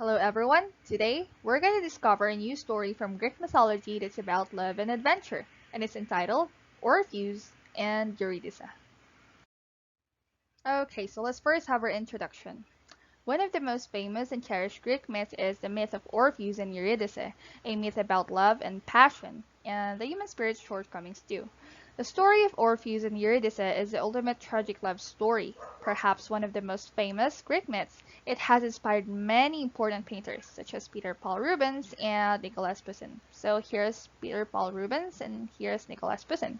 Hello everyone! Today, we're going to discover a new story from Greek mythology that's about love and adventure, and it's entitled Orpheus and Eurydice. Okay, so let's first have our introduction. One of the most famous and cherished Greek myths is the myth of Orpheus and Eurydice, a myth about love and passion, and the human spirit's shortcomings too. The story of Orpheus and Eurydice is the ultimate tragic love story, perhaps one of the most famous Greek myths. It has inspired many important painters, such as Peter Paul Rubens and Nicolas Poussin. So here's Peter Paul Rubens and here's Nicolas Poussin.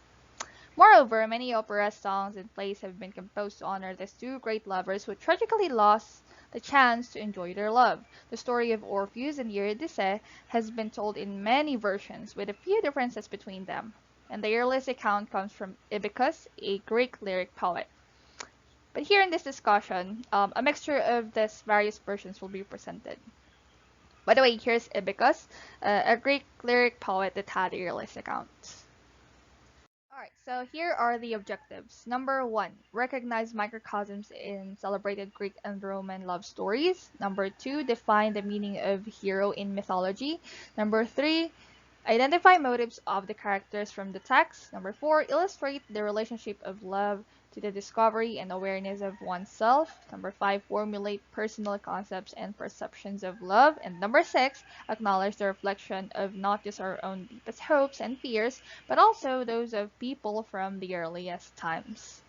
Moreover, many opera songs and plays have been composed to honor these two great lovers who tragically lost the chance to enjoy their love. The story of Orpheus and Eurydice has been told in many versions, with a few differences between them. And the earliest account comes from Ibycus, a Greek lyric poet. But here in this discussion, a mixture of these various versions will be presented. By the way, here's Ibycus, a Greek lyric poet that had the earliest accounts. Alright, so here are the objectives. Number 1, recognize microcosms in celebrated Greek and Roman love stories. Number 2, define the meaning of hero in mythology. Number 3, identify motives of the characters from the text. Number 4, illustrate the relationship of love to the discovery and awareness of oneself. Number 5, formulate personal concepts and perceptions of love. And number 6, acknowledge the reflection of not just our own deepest hopes and fears, but also those of people from the earliest times.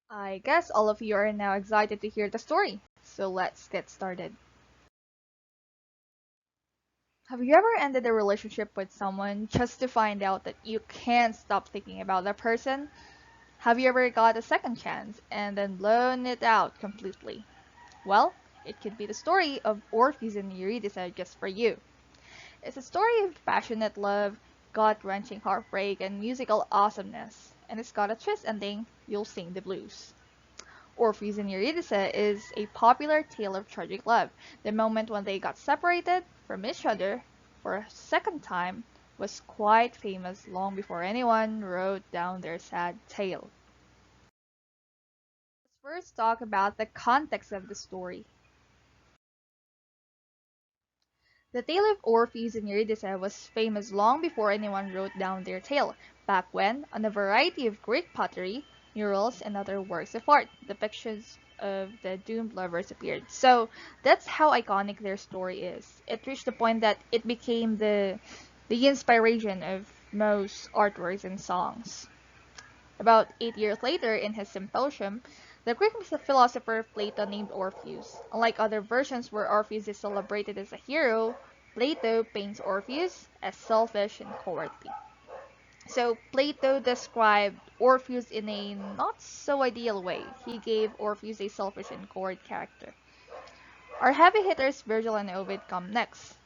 I guess all of you are now excited to hear the story, so let's get started. Have you ever ended a relationship with someone just to find out that you can't stop thinking about that person? Have you ever got a second chance and then blown it out completely? Well, it could be the story of Orpheus and Eurydice just for you. It's a story of passionate love, gut-wrenching heartbreak, and musical awesomeness. And it's got a twist ending, you'll sing the blues. Orpheus and Eurydice is a popular tale of tragic love. The moment when they got separated from each other for a second time was quite famous long before anyone wrote down their sad tale. Let's first talk about the context of the story. The tale of Orpheus and Eurydice was famous long before anyone wrote down their tale. Back when, on a variety of Greek pottery, murals, and other works of art, depictions of the doomed lovers appeared. So that's how iconic their story is. It reached the point that it became the inspiration of most artworks and songs. About 8 years later, in his Symposium, the Greek philosopher Plato named Orpheus. Unlike other versions where Orpheus is celebrated as a hero, Plato paints Orpheus as selfish and cowardly. So Plato described Orpheus in a not so ideal way. He gave Orpheus a selfish and coward character. Our heavy hitters Virgil and Ovid come next.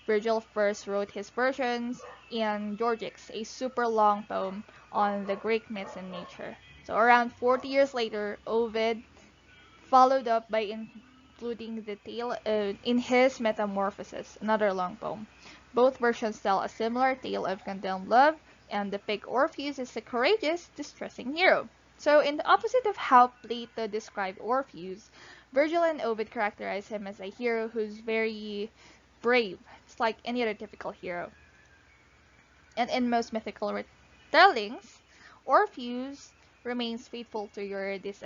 Virgil first wrote his versions in Georgics, a super long poem on the Greek myths and nature. So around 40 years later, Ovid followed up by including the tale in his Metamorphoses, another long poem. Both versions tell a similar tale of condemned love and depict Orpheus as a courageous, distressing hero. So in the opposite of how Plato described Orpheus, Virgil and Ovid characterize him as a hero who's very brave. It's like any other typical hero. And in most mythical retellings, Orpheus remains faithful to Eurydice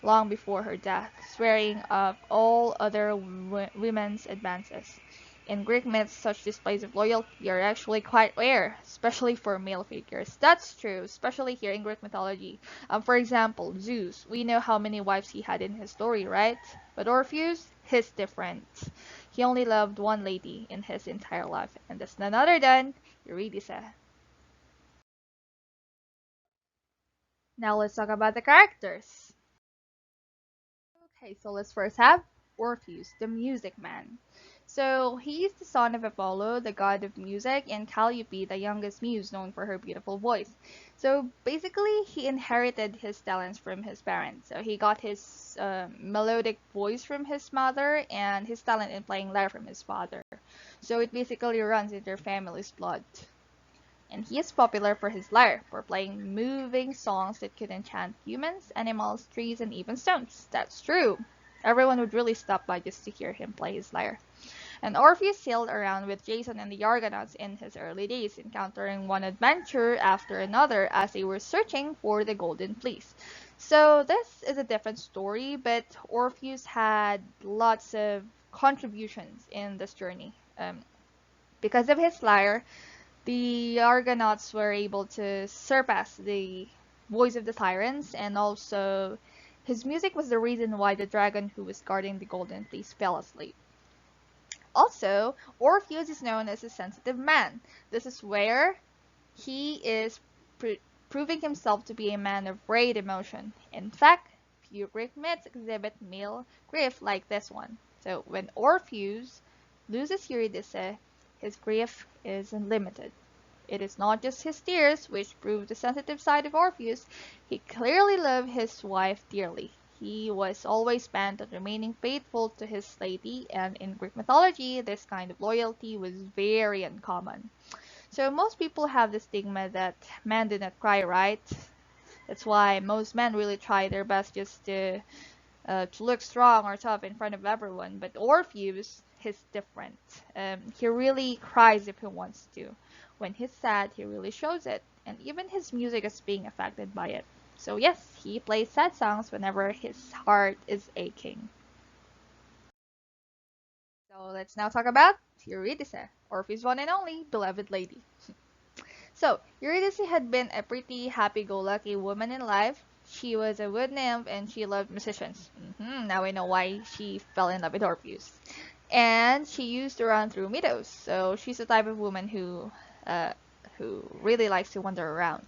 long before her death, swearing off all other women's advances. In Greek myths, such displays of loyalty are actually quite rare, especially for male figures. That's true, especially here in Greek mythology. For example, Zeus. We know how many wives he had in his story, right? But Orpheus, he's different. He only loved one lady in his entire life, and that's none other than Eurydice. Now let's talk about the characters. Okay, so let's first have Orpheus, the music man. So he's the son of Apollo, the god of music, and Calliope, the youngest muse known for her beautiful voice. So basically, he inherited his talents from his parents. So he got his melodic voice from his mother and his talent in playing lyre from his father. So it basically runs in their family's blood. And he is popular for his lyre, for playing moving songs that could enchant humans, animals, trees, and even stones. That's true. Everyone would really stop by just to hear him play his lyre. And Orpheus sailed around with Jason and the Argonauts in his early days, encountering one adventure after another as they were searching for the Golden Fleece. So this is a different story, but Orpheus had lots of contributions in this journey. Because of his lyre, the Argonauts were able to surpass the voice of the sirens, and also his music was the reason why the dragon who was guarding the Golden Fleece fell asleep. Also, Orpheus is known as a sensitive man. This is where he is proving himself to be a man of great emotion. In fact, few Greek myths exhibit male grief like this one. So when Orpheus loses Eurydice, his grief is unlimited. It is not just his tears which prove the sensitive side of Orpheus. He clearly loved his wife dearly. He was always bent on remaining faithful to his lady, and in Greek mythology, this kind of loyalty was very uncommon. So most people have the stigma that men do not cry, right? That's why most men really try their best just to look strong or tough in front of everyone. But Orpheus, he's different. He really cries if he wants to. When he's sad, he really shows it, and even his music is being affected by it. So yes, he plays sad songs whenever his heart is aching. So let's now talk about Eurydice, Orpheus' one and only beloved lady. So, Eurydice had been a pretty happy-go-lucky woman in life. She was a wood nymph and she loved musicians. Now I know why she fell in love with Orpheus. And she used to run through meadows, so she's the type of woman who really likes to wander around.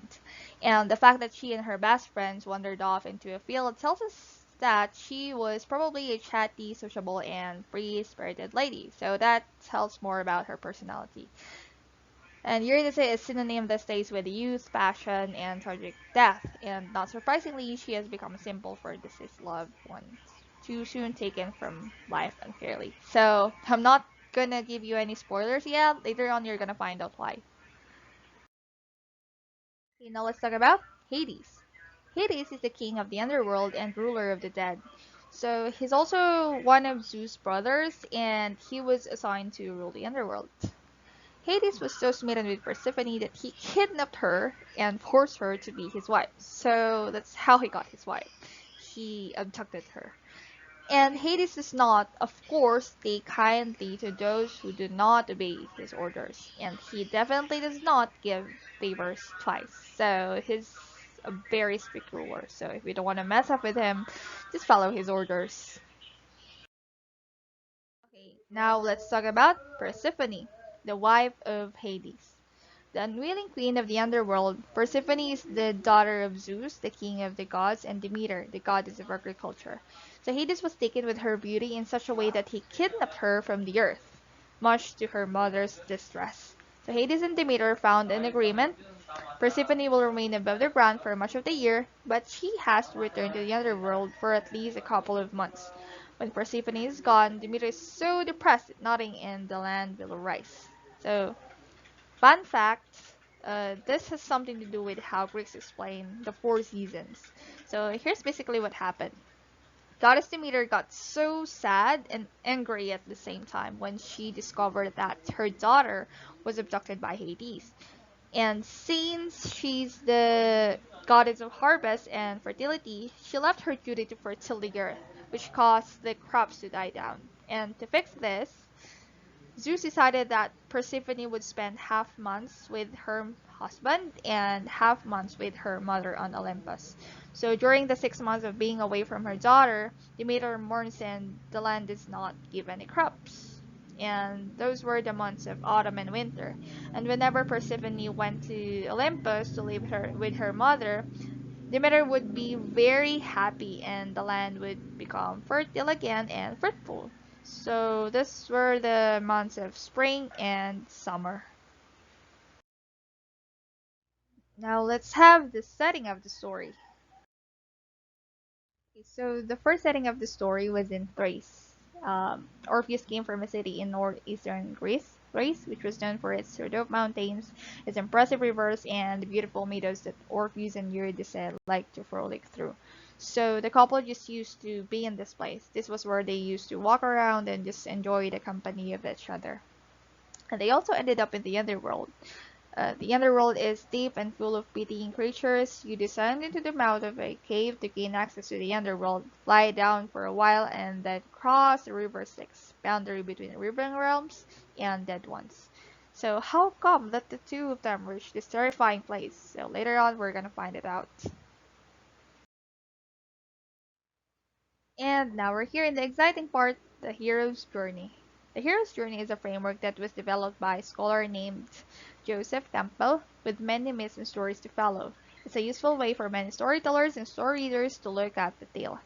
And the fact that she and her best friends wandered off into a field tells us that she was probably a chatty, sociable, and free-spirited lady. So that tells more about her personality. And Eurydice is a synonym that stays with youth, passion, and tragic death. And not surprisingly, she has become a symbol for deceased loved ones, too soon taken from life unfairly. So I'm not gonna give you any spoilers yet. Later on, you're gonna find out why. Okay, now let's talk about Hades. Hades is the king of the underworld and ruler of the dead. So he's also one of Zeus' brothers, and he was assigned to rule the underworld. Hades was so smitten with Persephone that he kidnapped her and forced her to be his wife. So that's how he got his wife. He abducted her. And Hades does not, of course, take kindly to those who do not obey his orders. And he definitely does not give favors twice. So he's a very strict ruler. So if you don't want to mess up with him, just follow his orders. Okay, now let's talk about Persephone, the wife of Hades. The unwilling queen of the underworld, Persephone is the daughter of Zeus, the king of the gods, and Demeter, the goddess of agriculture. So Hades was taken with her beauty in such a way that he kidnapped her from the earth, much to her mother's distress. So Hades and Demeter found an agreement. Persephone will remain above the ground for much of the year, but she has to return to the underworld for at least a couple of months. When Persephone is gone, Demeter is so depressed that nothing in the land will rise. So fun fact, this has something to do with how Greeks explain the four seasons. So here's basically what happened. Goddess Demeter got so sad and angry at the same time when she discovered that her daughter was abducted by Hades. And since she's the goddess of harvest and fertility, she left her duty to fertile the earth, which caused the crops to die down. And to fix this, Zeus decided that Persephone would spend half months with her husband and half months with her mother on Olympus. So during the 6 months of being away from her daughter, Demeter mourns and the land does not give any crops. And those were the months of autumn and winter. And whenever Persephone went to Olympus to live with her mother, Demeter would be very happy and the land would become fertile again and fruitful. So these were the months of spring and summer. Now let's have the setting of the story. Okay, so the first setting of the story was in Thrace. Orpheus came from a city in northeastern Greece, which was known for its Rhodope mountains, its impressive rivers, and the beautiful meadows that Orpheus and Eurydice liked to frolic through. So the couple just used to be in this place. This was where they used to walk around and just enjoy the company of each other. And they also ended up in the underworld. The underworld is deep and full of pitying creatures. You descend into the mouth of a cave to gain access to the underworld, lie down for a while, and then cross the river Styx, boundary between living realms and dead ones. So how come that the two of them reached this terrifying place? So later on, we're gonna find it out. And now we're here in the exciting part, the hero's journey. The hero's journey is a framework that was developed by a scholar named Joseph Campbell, with many myths and stories to follow. It's a useful way for many storytellers and story readers to look at the tale.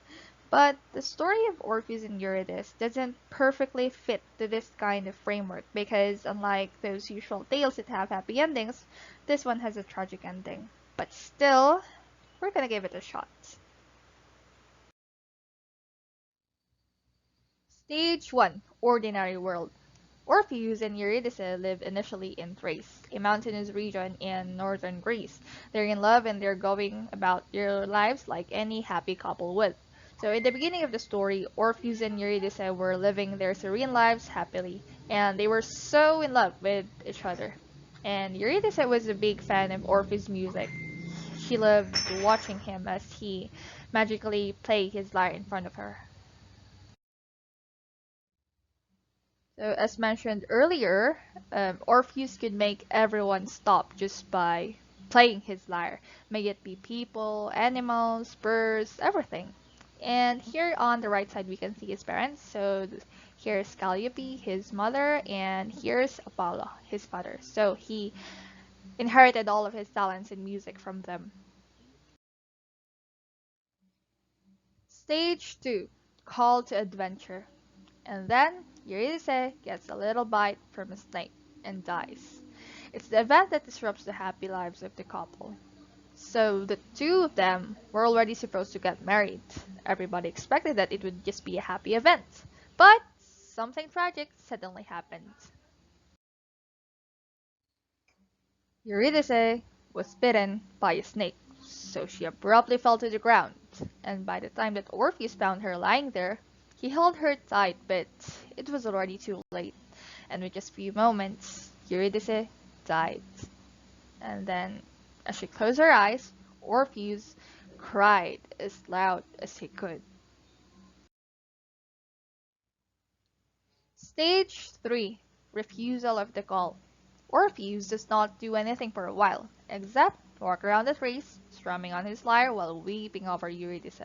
But the story of Orpheus and Eurydice doesn't perfectly fit to this kind of framework because, unlike those usual tales that have happy endings, this one has a tragic ending. But still, we're gonna give it a shot. Stage 1, Ordinary World. Orpheus and Eurydice live initially in Thrace, a mountainous region in northern Greece. They're in love and they're going about their lives like any happy couple would. So in the beginning of the story, Orpheus and Eurydice were living their serene lives happily, and they were so in love with each other. And Eurydice was a big fan of Orpheus' music. She loved watching him as he magically played his lyre in front of her. So, as mentioned earlier, Orpheus could make everyone stop just by playing his lyre. May it be people, animals, birds, everything. And here on the right side, we can see his parents. So, here's Calliope, his mother, and here's Apollo, his father. So, he inherited all of his talents in music from them. Stage 2, Call to Adventure. And then Eurydice gets a little bite from a snake and dies. It's the event that disrupts the happy lives of the couple. So the two of them were already supposed to get married. Everybody expected that it would just be a happy event. But something tragic suddenly happened. Eurydice was bitten by a snake, so she abruptly fell to the ground. And by the time that Orpheus found her lying there, he held her tight, but it was already too late. And with just few moments, Eurydice died. And then, as she closed her eyes, Orpheus cried as loud as he could. Stage 3, Refusal of the Call. Orpheus does not do anything for a while, except walk around the trees, strumming on his lyre while weeping over Eurydice.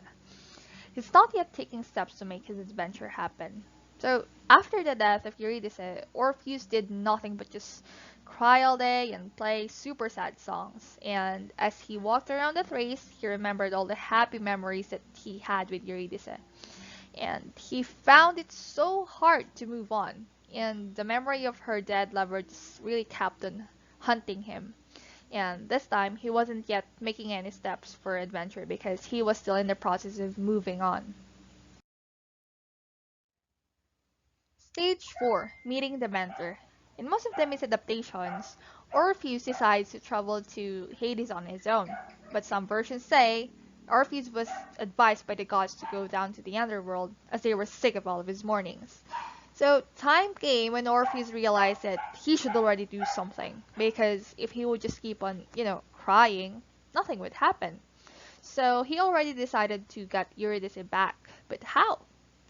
He's not yet taking steps to make his adventure happen. So, after the death of Eurydice, Orpheus did nothing but just cry all day and play super sad songs. And as he walked around the Thrace, he remembered all the happy memories that he had with Eurydice. And he found it so hard to move on. And the memory of her dead lover just really kept on hunting him. And this time, he wasn't yet making any steps for adventure because he was still in the process of moving on. Stage 4, Meeting the Mentor. In most of the misadaptations, Orpheus decides to travel to Hades on his own, but some versions say Orpheus was advised by the gods to go down to the underworld as they were sick of all of his mournings. So time came when Orpheus realized that he should already do something, because if he would just keep on, crying, nothing would happen. So he already decided to get Eurydice back, but how?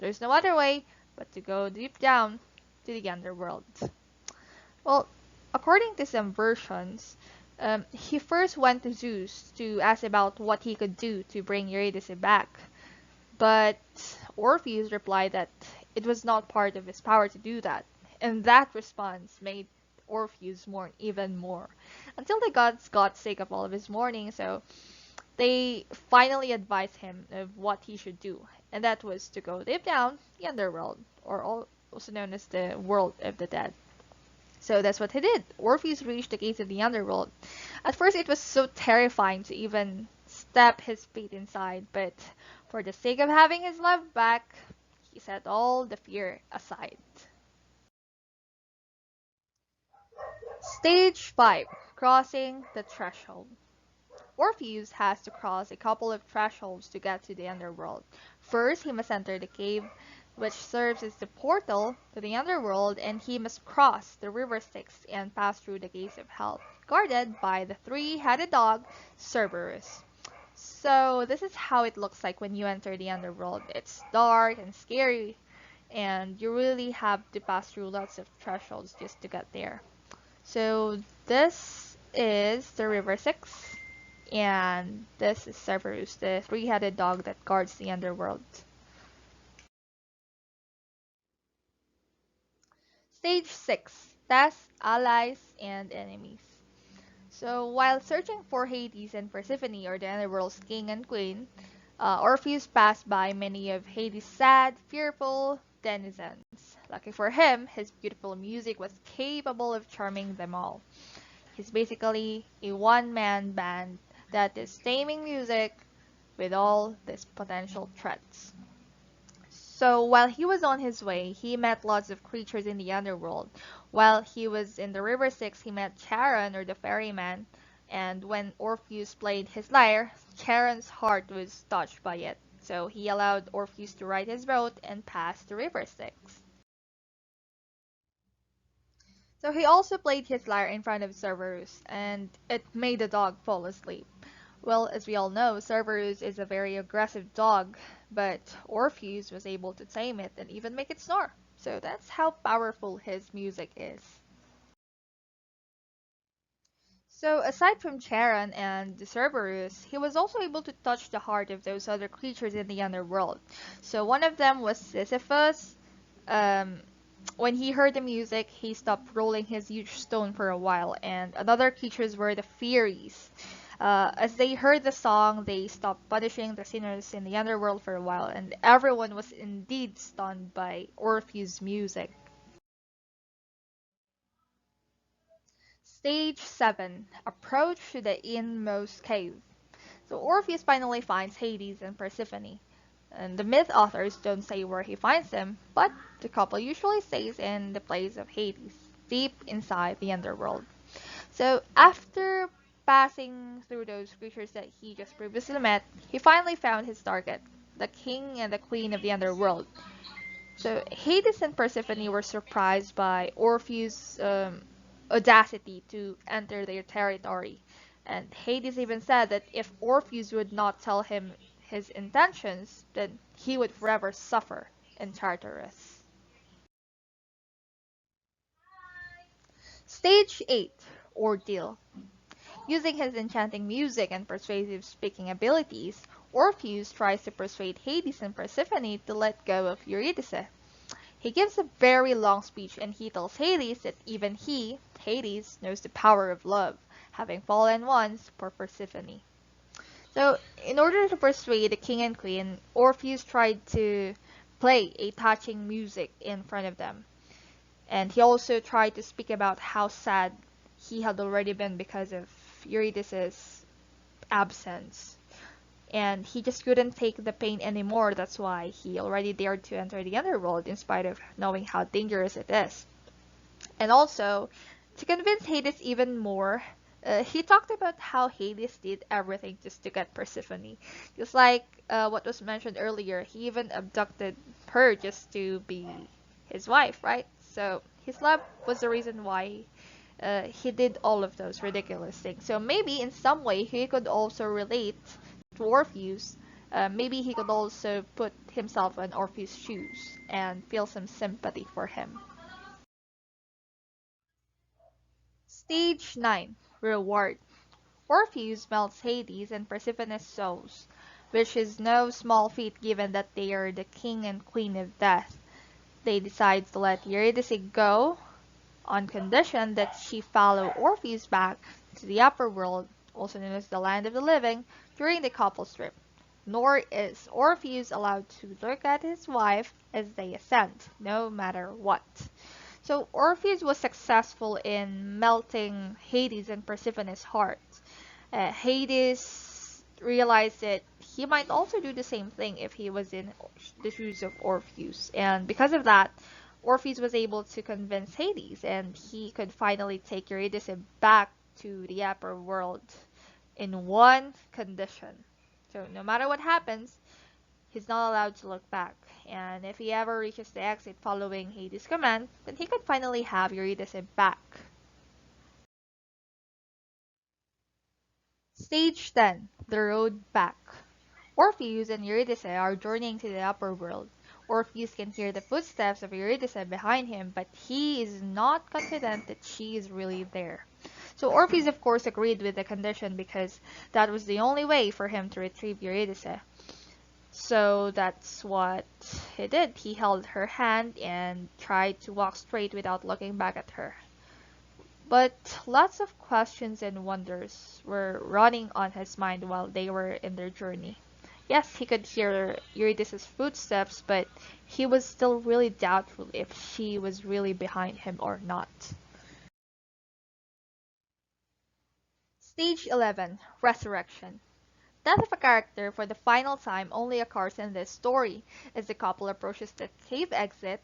There's no other way but to go deep down to the underworld. Well, according to some versions, he first went to Zeus to ask about what he could do to bring Eurydice back. But Orpheus replied that it was not part of his power to do that, and that response made Orpheus mourn even more. Until the gods got sick of all of his mourning, so they finally advised him of what he should do, and that was to go deep down the underworld, or also known as the world of the dead. So that's what he did. Orpheus reached the gates of the underworld. At first, it was so terrifying to even step his feet inside, but for the sake of having his love back, he set all the fear aside. Stage 5, Crossing the Threshold. Orpheus has to cross a couple of thresholds to get to the underworld. First, he must enter the cave, which serves as the portal to the underworld, and he must cross the river Styx and pass through the gates of hell, guarded by the three-headed dog, Cerberus. So this is how it looks like when you enter the underworld. It's dark and scary, and you really have to pass through lots of thresholds just to get there. So this is the river Styx, and this is Cerberus, the three-headed dog that guards the underworld. Stage 6. Test, Allies, and Enemies. So while searching for Hades and Persephone, or the underworld's king and queen, Orpheus passed by many of Hades' sad, fearful denizens. Lucky for him, his beautiful music was capable of charming them all. He's basically a one-man band that is taming music with all these potential threats. So while he was on his way, he met lots of creatures in the underworld. While he was in the River Styx, he met Charon, or the ferryman, and when Orpheus played his lyre, Charon's heart was touched by it. So he allowed Orpheus to ride his boat and pass the River Styx. So he also played his lyre in front of Cerberus, and it made the dog fall asleep. Well, as we all know, Cerberus is a very aggressive dog, but Orpheus was able to tame it and even make it snore. So that's how powerful his music is. So aside from Charon and Cerberus, he was also able to touch the heart of those other creatures in the underworld. So one of them was Sisyphus. Um, when he heard the music, he stopped rolling his huge stone for a while, and other creatures were the Furies. As they heard the song, they stopped punishing the sinners in the underworld for a while, and everyone was indeed stunned by Orpheus' music. Stage 7. Approach to the inmost cave. So Orpheus finally finds Hades and Persephone. And the myth authors don't say where he finds them, but the couple usually stays in the place of Hades, deep inside the underworld. So after passing through those creatures that he just previously met, he finally found his target, the king and the queen of the underworld. So Hades and Persephone were surprised by Orpheus' audacity to enter their territory. And Hades even said that if Orpheus would not tell him his intentions, then he would forever suffer in Tartarus. Stage 8. Ordeal. Using his enchanting music and persuasive speaking abilities, Orpheus tries to persuade Hades and Persephone to let go of Eurydice. He gives a very long speech, and he tells Hades that even he, Hades, knows the power of love, having fallen once for Persephone. So, in order to persuade the king and queen, Orpheus tried to play a touching music in front of them. And he also tried to speak about how sad he had already been because of Eurydice's absence. And he just couldn't take the pain anymore. That's why he already dared to enter the underworld in spite of knowing how dangerous it is. And also, to convince Hades even more, he talked about how Hades did everything just to get Persephone. Just like what was mentioned earlier, he even abducted her just to be his wife, right? So his love was the reason why he did all of those ridiculous things. So maybe in some way he could also relate to Orpheus. Maybe he could also put himself in Orpheus' shoes and feel some sympathy for him. Stage 9. Reward. Orpheus melts Hades and Persephone's souls, which is no small feat given that they are the king and queen of death. They decide to let Eurydice go on condition that she follow Orpheus back to the upper world, also known as the land of the living, during the couple's trip. Nor is Orpheus allowed to look at his wife as they ascend, no matter what. So Orpheus was successful in melting Hades and Persephone's heart. Hades realized that he might also do the same thing if he was in the shoes of Orpheus. And because of that, Orpheus was able to convince Hades, and he could finally take Eurydice back to the upper world in one condition. So no matter what happens, he's not allowed to look back. And if he ever reaches the exit following Hades' command, then he could finally have Eurydice back. Stage 10. The Road Back. Orpheus and Eurydice are journeying to the upper world. Orpheus can hear the footsteps of Eurydice behind him, but he is not confident that she is really there. So Orpheus of course agreed with the condition because that was the only way for him to retrieve Eurydice. So that's what he did. He held her hand and tried to walk straight without looking back at her. But lots of questions and wonders were running on his mind while they were in their journey. Yes, he could hear Eurydice's footsteps, but he was still really doubtful if she was really behind him or not. Stage 11. Resurrection. Death of a character for the final time only occurs in this story. As the couple approaches the cave exit,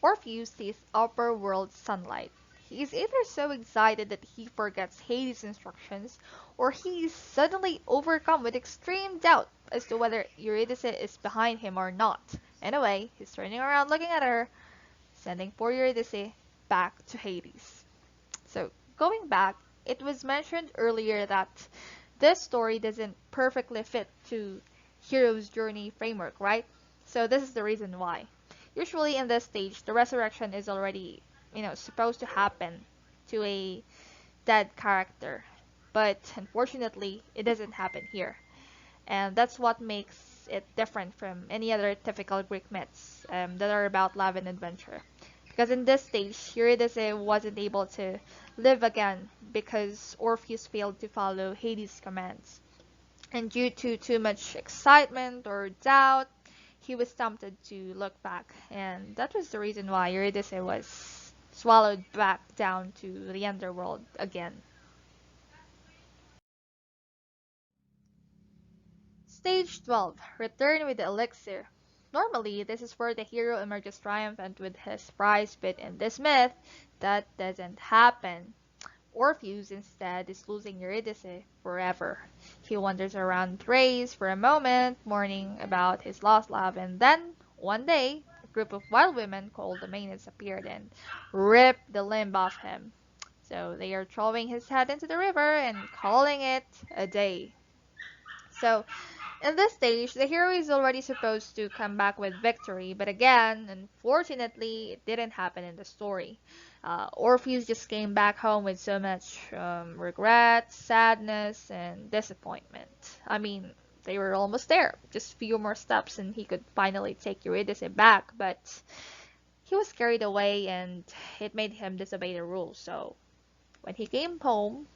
Orpheus sees upper world sunlight. He is either so excited that he forgets Hades' instructions, or he is suddenly overcome with extreme doubt as to whether Eurydice is behind him or not. Anyway, he's turning around looking at her, sending poor Eurydice back to Hades. So, going back, it was mentioned earlier that this story doesn't perfectly fit to hero's journey framework, right? So this is the reason why. Usually in this stage, the resurrection is already, supposed to happen to a dead character. But unfortunately, it doesn't happen here. And that's what makes it different from any other typical Greek myths that are about love and adventure. Because in this stage, Eurydice wasn't able to live again because Orpheus failed to follow Hades' commands. And due to too much excitement or doubt, he was tempted to look back. And that was the reason why Eurydice was swallowed back down to the underworld again. Stage 12. Return with the elixir. Normally, this is where the hero emerges triumphant with his prize, but in this myth, that doesn't happen. Orpheus instead is losing Eurydice forever. He wanders around Thrace for a moment, mourning about his lost love, and then, one day, a group of wild women called the Maenads appeared and ripped the limb off him. So they are throwing his head into the river and calling it a day. So in this stage, the hero is already supposed to come back with victory, but again, unfortunately, it didn't happen in the story. Orpheus just came back home with so much regret, sadness, and disappointment. I mean, they were almost there, just a few more steps, and he could finally take Eurydice back, but he was carried away, and it made him disobey the rules. So when he came home,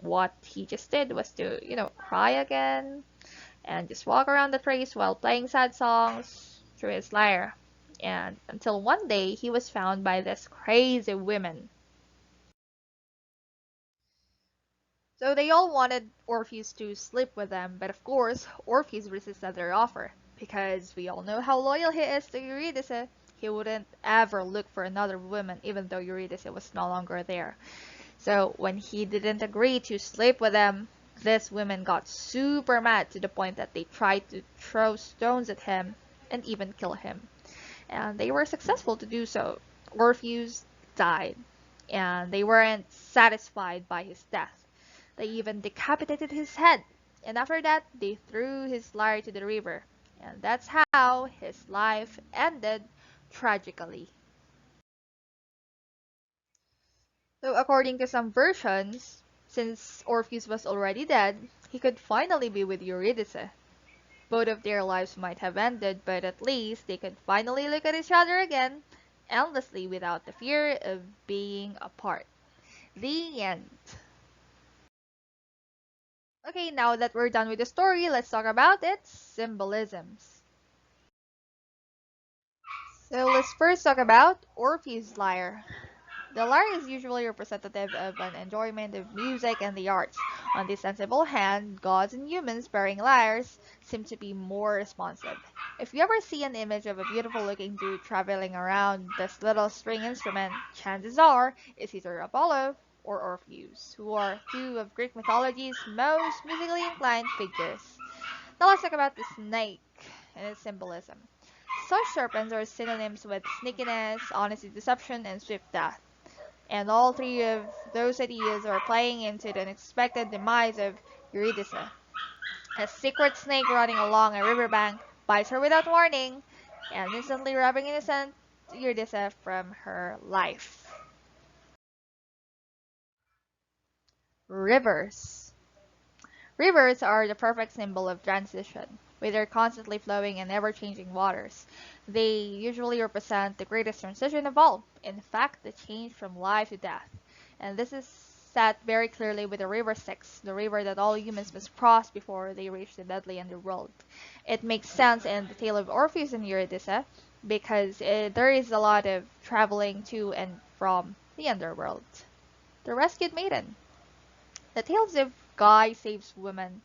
what he just did was to, cry again and just walk around the trees while playing sad songs through his lyre. And until one day he was found by this crazy women. So they all wanted Orpheus to sleep with them, but of course Orpheus resisted their offer because we all know how loyal he is to Eurydice. He wouldn't ever look for another woman even though Eurydice was no longer there. So when he didn't agree to sleep with them, these women got super mad to the point that they tried to throw stones at him and even kill him. And they were successful to do so. Orpheus died, and they weren't satisfied by his death. They even decapitated his head, and after that, they threw his lyre to the river. And that's how his life ended tragically. So according to some versions, since Orpheus was already dead, he could finally be with Eurydice. Both of their lives might have ended, but at least they could finally look at each other again, endlessly without the fear of being apart. The end. Okay, now that we're done with the story, let's talk about its symbolisms. So let's first talk about Orpheus' lyre. The lyre is usually representative of an enjoyment of music and the arts. On the sensible hand, gods and humans bearing lyres seem to be more responsive. If you ever see an image of a beautiful looking dude traveling around this little string instrument, chances are it's either Apollo or Orpheus, who are two of Greek mythology's most musically inclined figures. Now let's talk about the snake and its symbolism. Such serpents are synonyms with sneakiness, honesty, deception, and swift death. And all three of those ideas are playing into the unexpected demise of Eurydice. A secret snake running along a riverbank bites her without warning and instantly robbing innocent Eurydice from her life. Rivers. Rivers are the perfect symbol of transition, with their constantly flowing and ever-changing waters. They usually represent the greatest transition of all, in fact, the change from life to death. And this is set very clearly with the river Styx, the river that all humans must cross before they reach the deadly underworld. It makes sense in the tale of Orpheus and Eurydice, because there is a lot of traveling to and from the underworld. The Rescued Maiden. The tales of guy saves woman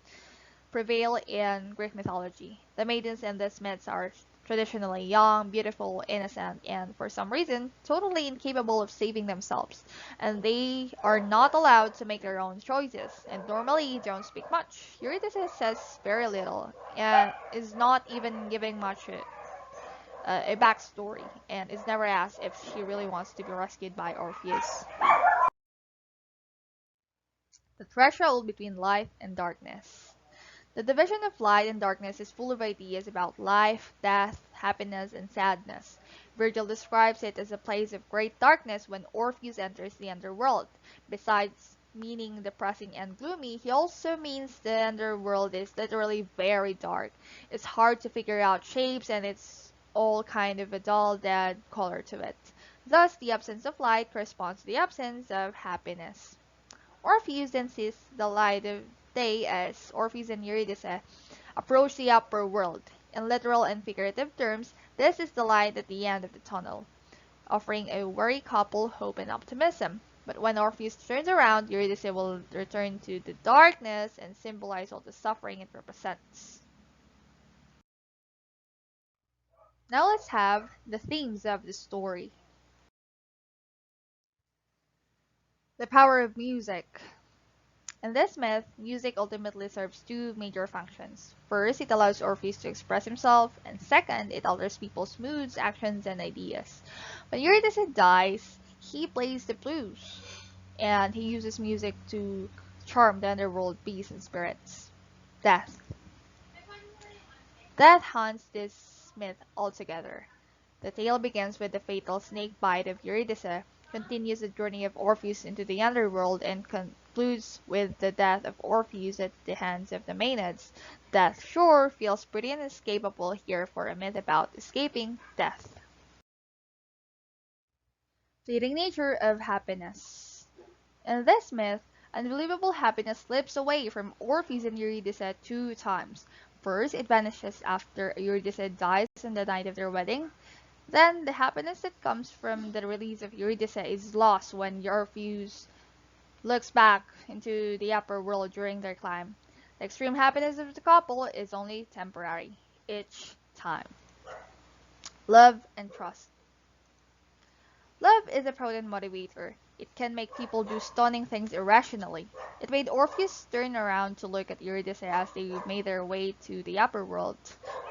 prevail in Greek mythology. The maidens in these myths are traditionally young, beautiful, innocent, and for some reason, totally incapable of saving themselves. And they are not allowed to make their own choices, and normally don't speak much. Eurydice says very little, and is not even giving much a backstory, and is never asked if she really wants to be rescued by Orpheus. The threshold between light and darkness. The division of light and darkness is full of ideas about life, death, happiness, and sadness. Virgil describes it as a place of great darkness when Orpheus enters the underworld. Besides meaning depressing and gloomy, he also means the underworld is literally very dark. It's hard to figure out shapes, and it's all kind of a dull, dead color to it. Thus, the absence of light corresponds to the absence of happiness. Orpheus then sees the light of day as Orpheus and Eurydice approach the upper world. In literal and figurative terms, this is the light at the end of the tunnel, offering a weary couple hope and optimism. But when Orpheus turns around, Eurydice will return to the darkness and symbolize all the suffering it represents. Now let's have the themes of the story. The power of music. In this myth, music ultimately serves two major functions. First, it allows Orpheus to express himself, and second, it alters people's moods, actions, and ideas. When Eurydice dies, he plays the blues, and he uses music to charm the underworld beasts and spirits. Death. Death haunts this myth altogether. The tale begins with the fatal snake bite of Eurydice, continues the journey of Orpheus into the underworld, and concludes with the death of Orpheus at the hands of the Maenads. Death sure feels pretty inescapable here for a myth about escaping death. Fleeting nature of happiness. In this myth, unbelievable happiness slips away from Orpheus and Eurydice two times. First, it vanishes after Eurydice dies on the night of their wedding. Then, the happiness that comes from the release of Eurydice is lost when Orpheus looks back into the upper world during their climb. The extreme happiness of the couple is only temporary, each time. Love and trust. Love is a potent motivator. It can make people do stunning things irrationally. It made Orpheus turn around to look at Eurydice as they made their way to the upper world.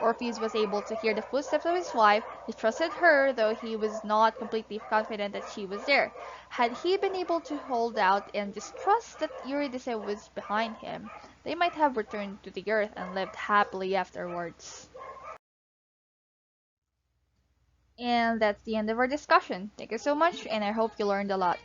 Orpheus was able to hear the footsteps of his wife. He trusted her, though he was not completely confident that she was there. Had he been able to hold out and just trust that Eurydice was behind him, they might have returned to the earth and lived happily afterwards. And that's the end of our discussion. Thank you so much, and I hope you learned a lot.